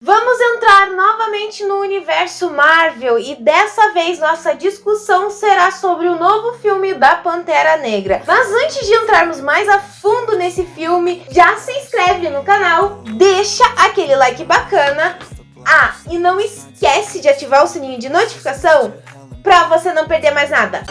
Vamos entrar novamente no universo Marvel e dessa vez nossa discussão será sobre o novo filme da Pantera Negra. Mas antes de entrarmos mais a fundo nesse filme, já se inscreve no canal, deixa aquele like bacana. Ah, e não esquece de ativar o sininho de notificação para você não perder mais nada.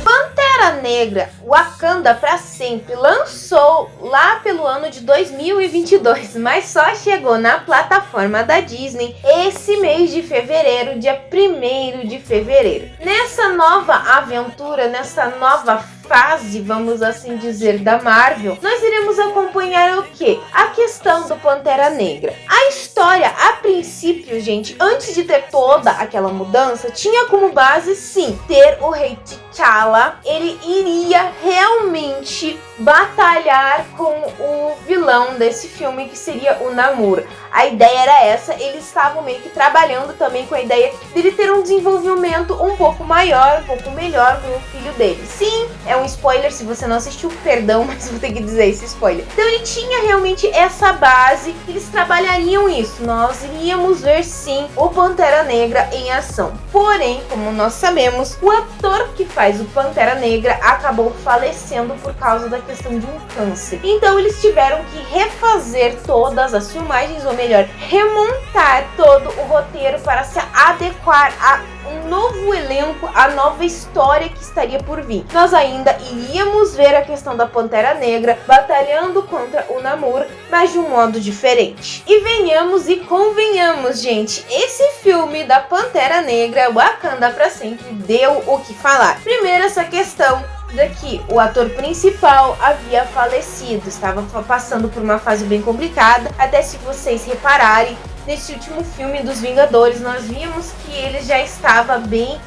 Pantera Negra, Wakanda pra sempre, lançou lá pelo ano de 2022, mas só chegou na plataforma da Disney esse mês de fevereiro, dia 1º de fevereiro. Nessa nova aventura, nessa nova fase, vamos assim dizer, da Marvel, nós iremos acompanhar o quê? A questão do Pantera Negra. A história, a princípio, gente, antes de ter toda aquela mudança, tinha como base, sim, ter o rei T'Challa. Ele iria realmente batalhar com o vilão desse filme, que seria o Namor. A ideia era essa, eles estavam meio que trabalhando também com a ideia dele ter um desenvolvimento um pouco maior, um pouco melhor com o filho dele. Sim, é um spoiler, se você não assistiu, perdão, mas vou ter que dizer esse spoiler. Então ele tinha realmente essa base, eles trabalhariam isso, nós iríamos ver sim o Pantera Negra em ação. Porém, como nós sabemos, o ator que faz o Pantera Negra acabou falecendo por causa da questão de um câncer. Então eles tiveram que refazer todas as filmagens, ou melhor, remontar todo o roteiro para se adequar a um novo elenco, a nova história que estaria por vir. Nós ainda iríamos ver a questão da Pantera Negra batalhando contra o Namor, mas de um modo diferente. E venhamos e convenhamos, gente, esse filme da Pantera Negra, Wakanda pra sempre, deu o que falar. Primeiro, essa questão daqui, o ator principal havia falecido, estava passando por uma fase bem complicada, até se vocês repararem, nesse último filme dos Vingadores, nós vimos que ele já estava bem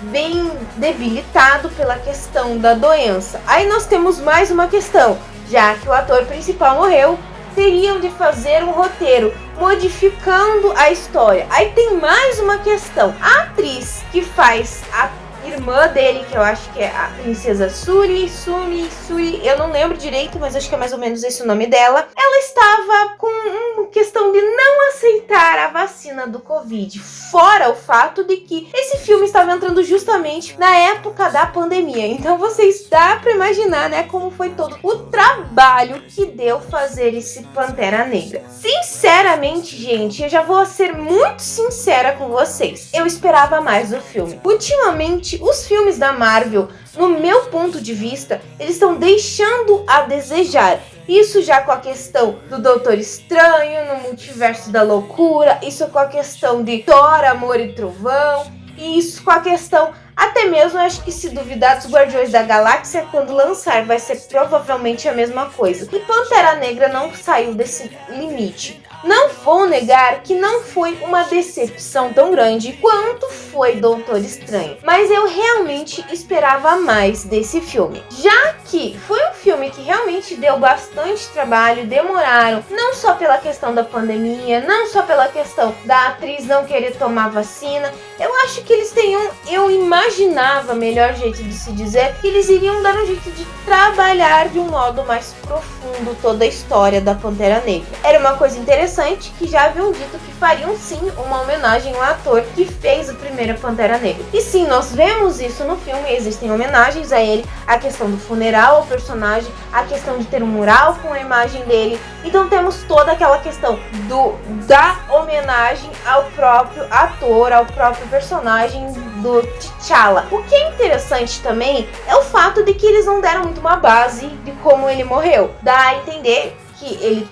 debilitado pela questão da doença. Aí nós temos mais uma questão, já que o ator principal morreu, teriam de fazer um roteiro modificando a história. Aí tem mais uma questão, a atriz que faz a irmã dele, que eu acho que é a princesa Shuri, eu não lembro direito, mas acho que é mais ou menos esse o nome dela. Ela estava com uma questão de não aceitar a vacina do Covid, fora o fato de que esse filme estava entrando justamente na época da pandemia. Então vocês dá para imaginar, né, como foi todo o trabalho que deu fazer esse Pantera Negra. Sinceramente, gente, eu já vou ser muito sincera com vocês, eu esperava mais do filme. Ultimamente, os filmes da Marvel, no meu ponto de vista, eles estão deixando a desejar. Isso já com a questão do Doutor Estranho no Multiverso da Loucura, isso com a questão de Thor, Amor e Trovão, e isso com a questão, até mesmo, eu acho que se duvidar, dos Guardiões da Galáxia, quando lançar, vai ser provavelmente a mesma coisa. E Pantera Negra não saiu desse limite. Não vou negar que não foi uma decepção tão grande quanto foi Doutor Estranho, mas eu realmente esperava mais desse filme, já que foi um filme que realmente deu bastante trabalho, demoraram, não só pela questão da pandemia, não só pela questão da atriz não querer tomar vacina. Eu acho que eles eu imaginava, melhor jeito de se dizer, que eles iriam dar um jeito de trabalhar de um modo mais profundo toda a história da Pantera Negra. Era uma coisa interessante, que já haviam dito que fariam sim uma homenagem ao ator que fez o primeiro Pantera Negra. E sim, nós vemos isso no filme, existem homenagens a ele, a questão do funeral ao personagem, a questão de ter um mural com a imagem dele. Então temos toda aquela questão da homenagem ao próprio ator, ao próprio personagem do T'Challa. O que é interessante também é o fato de que eles não deram muito uma base de como ele morreu. Dá a entender que ele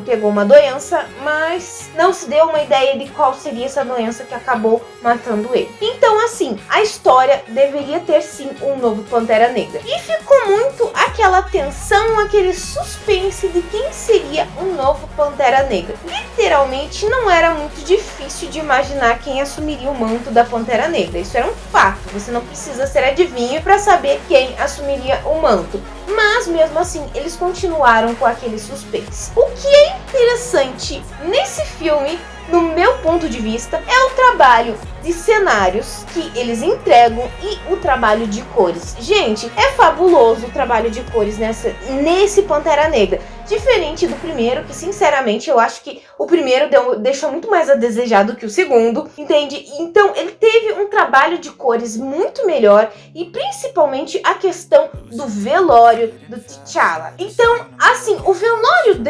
pegou uma doença, mas não se deu uma ideia de qual seria essa doença que acabou matando ele. Então, assim, a história deveria ter sim um novo Pantera Negra. E ficou muito aquela tensão, aquele suspense de quem seria um novo Pantera Negra. Literalmente, não era muito difícil de imaginar quem assumiria o manto da Pantera Negra. Isso era um fato, você não precisa ser adivinho para saber quem assumiria o manto. Mas mesmo assim, eles continuaram com aquele suspense. O que é interessante nesse filme no meu ponto de vista, é o trabalho de cenários que eles entregam e o trabalho de cores. Gente, é fabuloso o trabalho de cores nesse Pantera Negra. Diferente do primeiro, que sinceramente eu acho que o primeiro deixou muito mais a desejar do que o segundo, entende? Então ele teve um trabalho de cores muito melhor e principalmente a questão do velório do T'Challa. Então, assim, o velório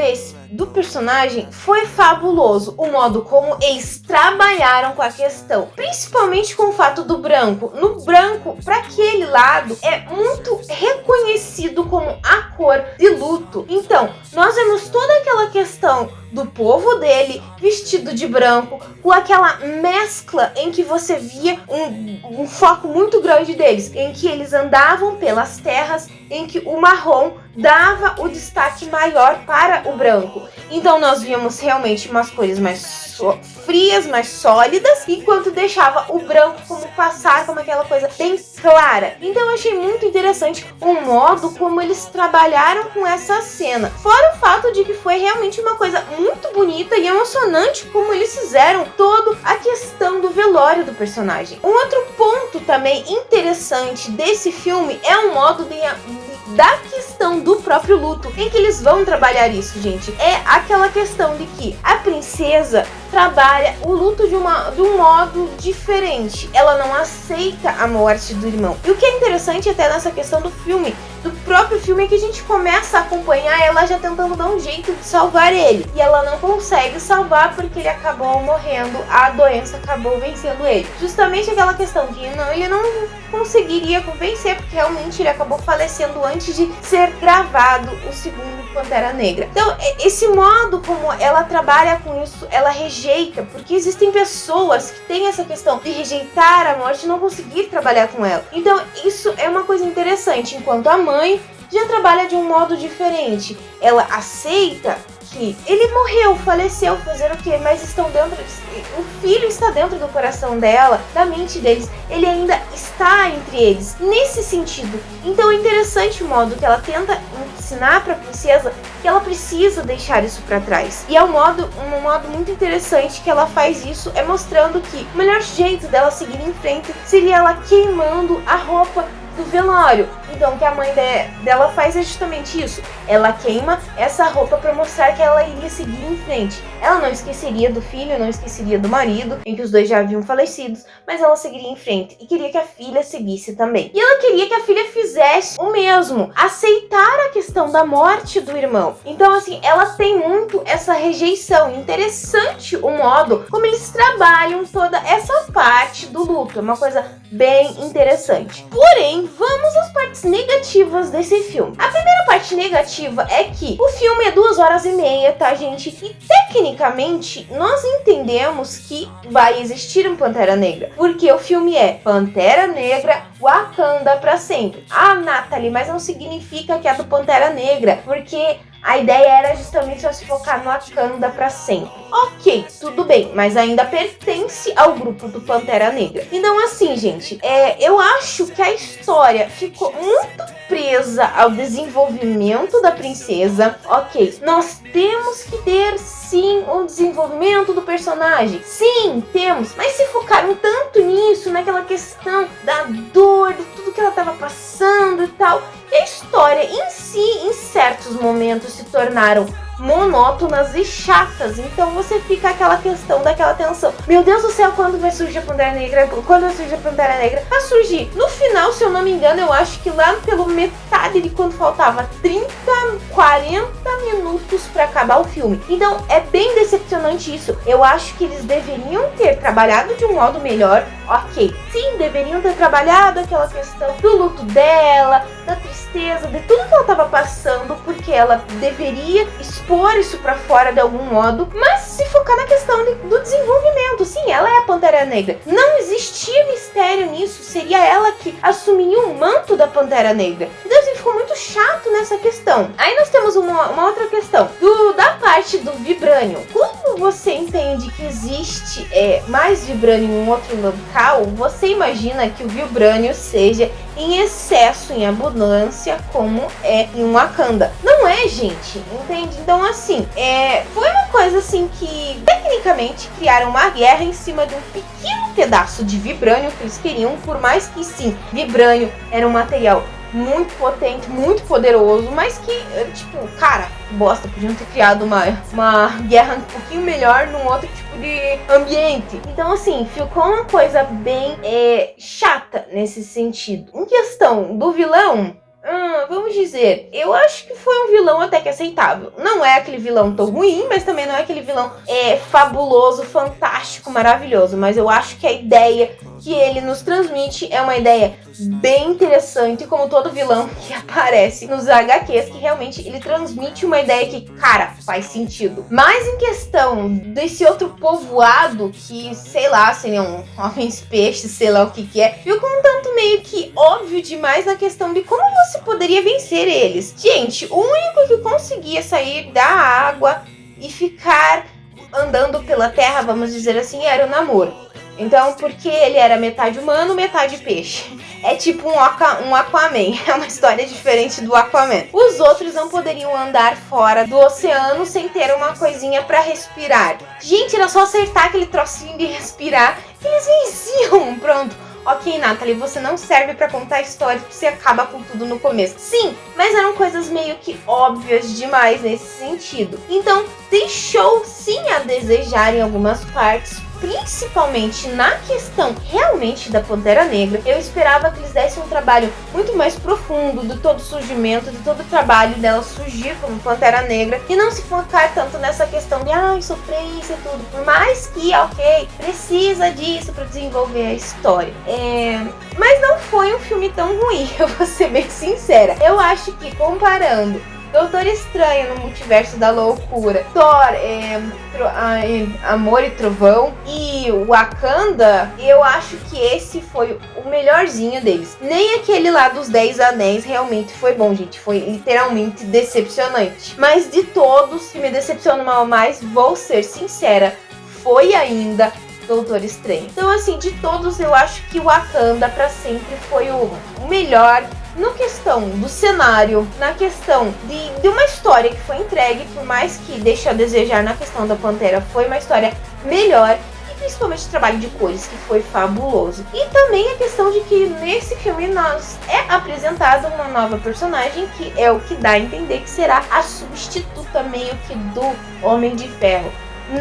do personagem foi fabuloso, o modo como eles trabalharam com a questão, principalmente com o fato do branco. No branco, para aquele lado, é muito reconhecido como a cor de luto. Então, nós vemos toda aquela questão do povo dele vestido de branco, com aquela mescla em que você via um foco muito grande deles, em que eles andavam pelas terras, em que o marrom dava o destaque maior para o branco. Então nós víamos realmente umas cores mais frias, mais sólidas, enquanto deixava o branco como passar como aquela coisa bem clara. Então eu achei muito interessante o modo como eles trabalharam com essa cena. Fora o fato de que foi realmente uma coisa muito bonita e emocionante como eles fizeram toda a questão do velório do personagem. Um outro ponto também interessante desse filme é o modo da questão do próprio luto, em que eles vão trabalhar isso, gente. É aquela questão de que a princesa trabalha o luto de um modo diferente. Ela não aceita a morte do irmão. E o que é interessante até nessa questão do filme, do próprio filme, é que a gente começa a acompanhar ela já tentando dar um jeito de salvar ele. E ela não consegue salvar porque ele acabou morrendo, a doença acabou vencendo ele. Justamente aquela questão que ele não conseguiria vencer, porque realmente ele acabou falecendo antes de ser gravado o segundo Pantera Negra. Então, esse modo como ela trabalha com isso, ela rejeita, porque existem pessoas que têm essa questão de rejeitar a morte e não conseguir trabalhar com ela. Então, isso é uma coisa interessante, enquanto a mãe já trabalha de um modo diferente. Ela aceita que ele morreu, faleceu, fazer o quê? Mas estão dentro, o filho está dentro do coração dela, da mente deles, ele ainda está entre eles, nesse sentido. Então é interessante o modo que ela tenta ensinar para a princesa que ela precisa deixar isso para trás. E é um modo muito interessante que ela faz isso, é mostrando que o melhor jeito dela seguir em frente seria ela queimando a roupa do velório. Então o que a mãe dela faz é justamente isso. Ela queima essa roupa para mostrar que ela iria seguir em frente. Ela não esqueceria do filho, não esqueceria do marido, em que os dois já haviam falecido, mas ela seguiria em frente e queria que a filha seguisse também. E ela queria que a filha fizesse o mesmo, aceitar a questão da morte do irmão. Então assim, ela tem muito essa rejeição. Interessante o modo como eles trabalham toda essa parte do luto. É uma coisa bem interessante. Porém, vamos às partes negativas desse filme. A primeira parte negativa é que o filme é 2h30, tá, gente? E tecnicamente nós entendemos que vai existir um Pantera Negra, porque o filme é Pantera Negra, Wakanda pra sempre. Ah, Nathalie, mas não significa que é do Pantera Negra, porque a ideia era justamente só se focar no Wakanda pra sempre. Ok, tudo bem, mas ainda pertence ao grupo do Pantera Negra. Então assim, gente, eu acho que a história ficou muito presa ao desenvolvimento da princesa. Ok, nós temos que ter sim um desenvolvimento do personagem. Sim, temos, mas se focaram tanto nisso, naquela questão da dor, de tudo que ela estava passando e tal, que a história em si, em certos momentos, se tornaram monótonas e chatas. Então você fica aquela questão daquela tensão. Meu Deus do céu, quando vai surgir a Pantera Negra? Quando vai surgir a Pantera Negra? Vai surgir. No final, se eu não me engano, eu acho que lá pelo metade de quando faltava 30, 40 minutos para acabar o filme. Então é bem decepcionante isso. Eu acho que eles deveriam ter trabalhado de um modo melhor. Ok, sim, deveriam ter trabalhado aquela questão do luto dela, da tristeza, de tudo que ela estava passando, porque ela deveria expor isso pra fora de algum modo, mas se focar na questão do desenvolvimento. Sim, ela é a Pantera Negra. Não existia mistério nisso. Seria ela que assumiria o manto da Pantera Negra. Então assim, ficou ficou muito chato nessa questão. Aí nós temos uma outra questão da parte do Vibranium. Quando você entende que existe mais Vibranium em um outro local, você imagina que o Vibranium seja em excesso, em abundância, como é em Wakanda. Não é, gente, entende? Então, assim, foi uma coisa assim que, tecnicamente, criaram uma guerra em cima de um pequeno pedaço de Vibranium que eles queriam, por mais que, sim, Vibranium era um material muito potente, muito poderoso, mas que, tipo, cara, bosta, podiam ter criado uma guerra um pouquinho melhor num outro tipo de ambiente. Então, assim, ficou uma coisa bem chata nesse sentido. Em questão do vilão, vamos dizer, eu acho que foi um vilão até que aceitável. Não é aquele vilão tão ruim, mas também não é aquele vilão fabuloso, fantástico, maravilhoso. Mas eu acho que a ideia que ele nos transmite é uma ideia bem interessante, como todo vilão que aparece nos HQs, que realmente ele transmite uma ideia que, cara, faz sentido. Mas em questão desse outro povoado, que, sei lá, seriam homens peixes, sei lá o que é, ficou um tanto meio que óbvio demais na questão de como você poderia vencer eles. Gente, o único que conseguia sair da água e ficar andando pela terra, vamos dizer assim, era o Namor. Então, porque ele era metade humano, metade peixe. É tipo um Aquaman. É uma história diferente do Aquaman. Os outros não poderiam andar fora do oceano sem ter uma coisinha pra respirar. Gente, era só acertar aquele trocinho de respirar que eles venciam. Pronto. Ok, Nathalie, você não serve pra contar histórias porque você acaba com tudo no começo. Sim, mas eram coisas meio que óbvias demais nesse sentido. Então, deixou sim a desejar em algumas partes, principalmente na questão realmente da Pantera Negra. Eu esperava que eles dessem um trabalho muito mais profundo de todo o surgimento, de todo o trabalho dela surgir como Pantera Negra, e não se focar tanto nessa questão de sofrência e tudo, por mais que, ok, precisa disso para desenvolver a história. Mas não foi um filme tão ruim, eu vou ser bem sincera. Eu acho que, comparando Doutor Estranho no Multiverso da Loucura, Thor, Amor e Trovão e Wakanda, eu acho que esse foi o melhorzinho deles. Nem aquele lá dos 10 Anéis realmente foi bom, gente. Foi literalmente decepcionante. Mas de todos que me decepcionam mais, vou ser sincera, foi ainda Doutor Estranho. Então, assim, de todos, eu acho que Wakanda pra sempre foi o melhor. Na questão do cenário, na questão de uma história que foi entregue, por mais que deixe a desejar na questão da Pantera, foi uma história melhor, e principalmente o trabalho de cores, que foi fabuloso. E também a questão de que nesse filme nós apresentada uma nova personagem, que é o que dá a entender que será a substituta meio que do Homem de Ferro.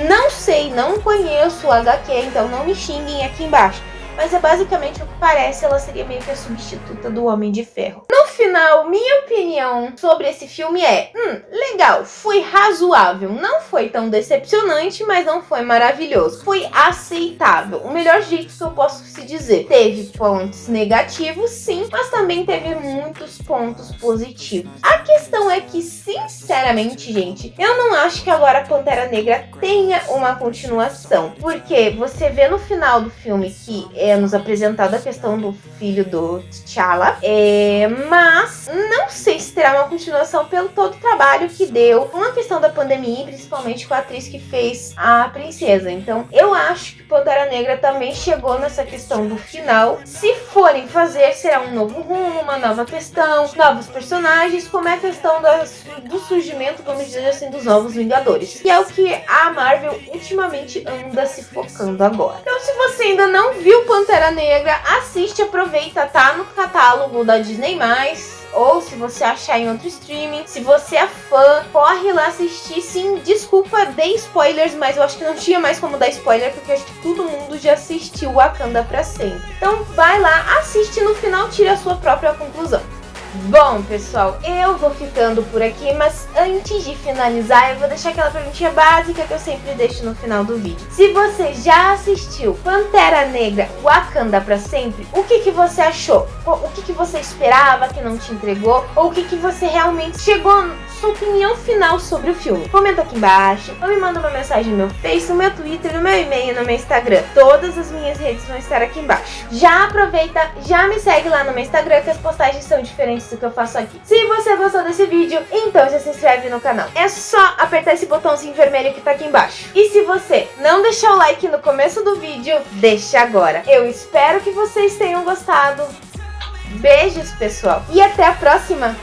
Não sei, não conheço o HQ, então não me xinguem aqui embaixo. Mas basicamente o que parece, ela seria meio que a substituta do Homem de Ferro. No final, minha opinião sobre esse filme é, legal, foi razoável. Não foi tão decepcionante, mas não foi maravilhoso. Foi aceitável. O melhor jeito que eu posso se dizer. Teve pontos negativos, sim, mas também teve muitos pontos positivos. A questão é que, sinceramente, gente, eu não acho que agora a Pantera Negra tenha uma continuação. Porque você vê no final do filme que nos apresentado a questão do filho do T'Challa, mas não sei se terá uma continuação pelo todo o trabalho que deu com a questão da pandemia, principalmente com a atriz que fez a princesa. Então eu acho que Pantera Negra também chegou nessa questão do final. Se forem fazer, será um novo rumo, uma nova questão, novos personagens, como é a questão do surgimento, vamos dizer assim, dos novos Vingadores, que é o que a Marvel ultimamente anda se focando agora. Então, se você ainda não viu Pantera Negra, assiste, aproveita, tá no catálogo da Disney+, ou se você achar em outro streaming. Se você é fã, corre lá assistir. Sim, desculpa, dei spoilers, mas eu acho que não tinha mais como dar spoiler, porque acho que todo mundo já assistiu Wakanda pra sempre. Então vai lá, assiste, no final tira a sua própria conclusão. Bom, pessoal, eu vou ficando por aqui, mas antes de finalizar, eu vou deixar aquela perguntinha básica que eu sempre deixo no final do vídeo. Se você já assistiu Pantera Negra Wakanda pra sempre, o que você achou? O que você esperava que não te entregou? Ou o que você realmente chegou sua opinião final sobre o filme. Comenta aqui embaixo, ou me manda uma mensagem no meu Face, no meu Twitter, no meu e-mail, no meu Instagram. Todas as minhas redes vão estar aqui embaixo. Já aproveita, já me segue lá no meu Instagram, que as postagens são diferentes do que eu faço aqui. Se você gostou desse vídeo, então já se inscreve no canal. É só apertar esse botãozinho vermelho que tá aqui embaixo. E se você não deixou o like no começo do vídeo, deixa agora. Eu espero que vocês tenham gostado. Beijos, pessoal, e até a próxima!